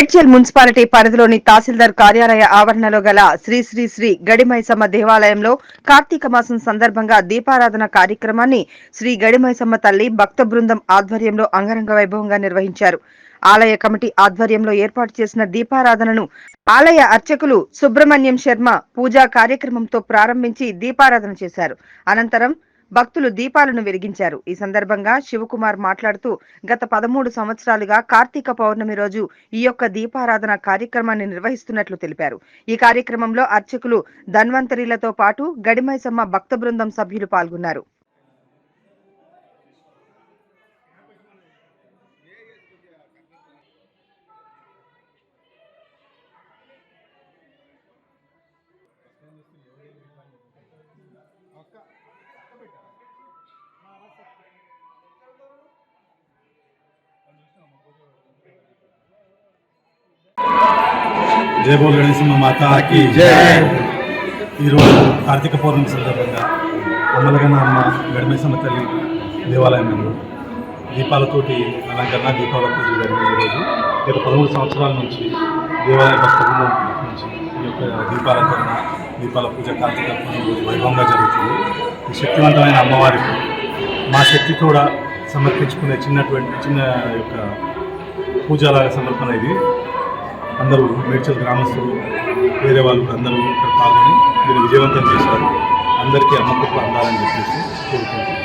Medchal municipality పరిధిలోని తహసీల్దార్ కార్యాలయ ఆవరణలో గల శ్రీ శ్రీ శ్రీ గడిమైసమ్మ దేవాలయంలో కార్తీక మాసం సందర్భంగా దీపారాధన కార్యక్రమాన్ని శ్రీ గడిమైసమ్మ తల్లి భక్త బృందం ఆధ్వర్యంలో అంగరంగ వైభవంగా నిర్వహించారు. ఆలయ కమిటీ ఆధ్వర్యంలో ఏర్పాటు చేసిన దీపారాధనను ఆలయ అర్చకులు సుబ్రహ్మణ్యం శర్మ పూజా కార్యక్రమంతో ప్రారంభించి దీపారాధన చేశారు. అనంతరం భక్తులు దీపాలను వెలిగించారు. ఈ సందర్భంగా శివకుమార్ మాట్లాడుతూ గత 13 సంవత్సరాలుగా కార్తీక పౌర్ణమి రోజు ఈ యొక్క దీపారాధన కార్యక్రమాన్ని నిర్వహిస్తున్నట్లు తెలిపారు. ఈ కార్యక్రమంలో అర్చకులు ధన్వంతరిలతో పాటు గడిమైసమ్మ భక్త బృందం సభ్యులు పాల్గొన్నారు. జై బోల్ గణేశమ్మ మాతాకి జై. ఈరోజు కార్తీక పౌర్ణమి సందర్భంగా అమ్మలగన్న అమ్మ గడిమైసమ్మ తల్లి దేవాలయంలో దీపాలతోటి అలంకరణ దీపావళి పూజలు జరిగిన ఈరోజు గత 13 సంవత్సరాల నుంచి దేవాలయ భక్తుల నుంచి ఈ యొక్క దీపాలంకరణ దీపాల పూజ కార్తీక పౌర్ణమి వైభవంగా జరుగుతుంది. ఈ శక్తివంతమైన అమ్మవారికి మా శక్తి కూడా సమర్పించుకునే చిన్న యొక్క పూజలాగా సమర్పణ ఇది. అందరూ మేడ్చల్ గ్రామస్తులు వేరే వాళ్ళు అందరూ ఇక్కడ పాల్గొని మీరు విజయవంతం చేశారు. అందరికీ అమ్మకృప అందాలని చెప్పేసి కోరుకుంటున్నాను.